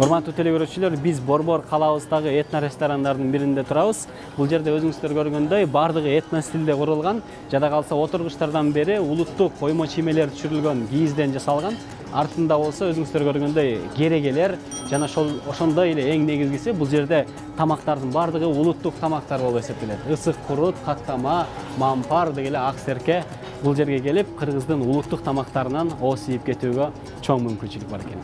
Урматтуу телекөрүүчүлөр, биз Борбор калабыздагы этно ресторандардын биринде турабыз. Бул жерде өзүңүздөр көргөндөй бардыгы этно стилде курулган, жада калса отургучтардан бери улуттук коймо чиймелер түшүрүлгөн кийизден жасалган. Артында болсо өзүңүздөр көргөндөй керегелер жана ошондой эле эң негизгиси бул жерде тамактардын бардыгы улуттук тамактар болуп эсептелет. Ысык курут, каттама, мампар дегеле ак серке бул жерге келип кыргыздын улуттук тамактарынан ооз ийип кетүүгө чоң мүмкүнчүлүк бар экен.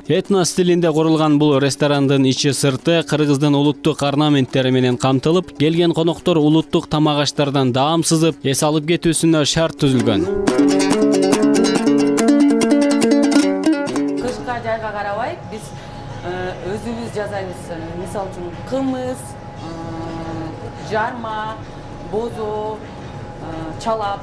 Этно стилинде курулган бул ресторандын ичи сырты кыргыздын улуттук орнаменттери менен камтылып, келген коноктор улуттук тамак аштардан даам сызып, эс алып кетүүсүнө шарт түзүлгөн. Кышка жайга карабай биз өзүбүз жасайбыз. Мисалы үчүн кымыз, жарма, бозо, чалап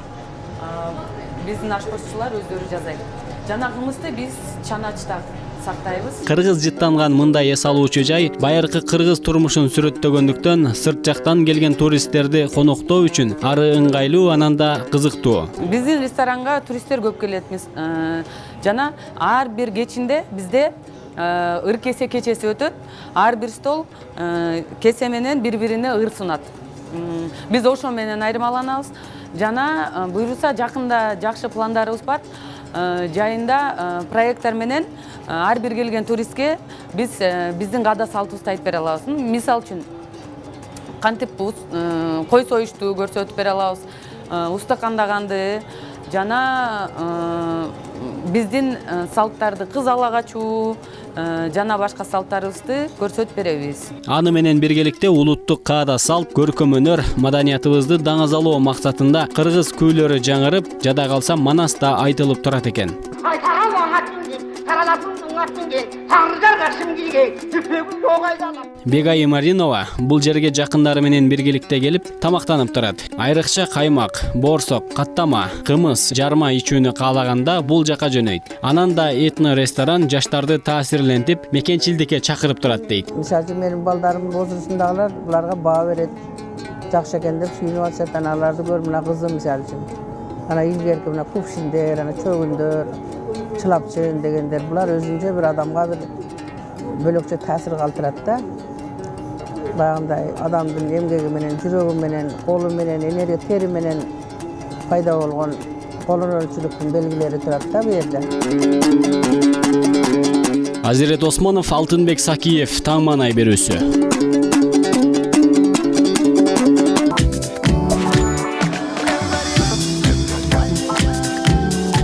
биздин ашпозчулар өздөрү жасайт. Жана кымызды биз чаначта сактайбыз. Кыргыз жыттанган мындай эс алуучу жай байыркы кыргыз турмушун сүрөттөгөндүктөн сырт жактан келген туристтерди коноктоо үчүн ары ыңгайлуу, анан да кызыктуу. Биздин ресторанга туристтер көп келет. Жана ар бир кечинде бизде ыр-кесе кечеси өтөт. Ар бир стол кесе менен бири-бирине ыр сунат. Биз ошо менен айырмаланабыз. Жана буюрса жакында жакшы пландарыбыз бар. Жайында проекттер менен ар бир келген туристке биз биздин каада салтыбызды айтып бере алабыз. Мисалы үчүн кантип кой союшту көрсөтүп бере алабыз, уста кандаганды жана биздин салттарды, кыз ала качуу жана башка салттарыбызды көрсөтүп беребиз. Аны менен биргеликте улуттук каада салт, көркөм өнөр, маданиятыбызды даңазалоо максатында кыргыз күүлөрү жаңырып, жада калса манаста айтылып турат экен. Бегай Маринова бул жерге жакындары менен биргеликте келип тамактанып турат. Айрыкча каймак, боорсок, каттама, кымыз, жарма ичүүнү каалаганда бул жака жөнөйт. Анан да этно ресторан жаштарды таасирлентип, мекенчилдикке чакырып турат дейт. Мисалы менин балдарым возрастындагылар буларга баа берет. Жакшы экен деп сүйүнүп атышат, аларды көрүп, мына кызым мисалы үчүн. Ана илгерки мына кувшиндер, ана чөгүндөр, чылапчын дегендер булар өзүнчө бир адамга бир бөлөкчө таасир калтырат да. Баягындай адамдын эмгеги менен, жүрөгү менен, колу менен, энергия тери менен пайда болгон колонолчулуктун белгилери турат да бу жерде. Азирет Осмонов, Алтынбек Сакиев, Таң маанай берүүсү.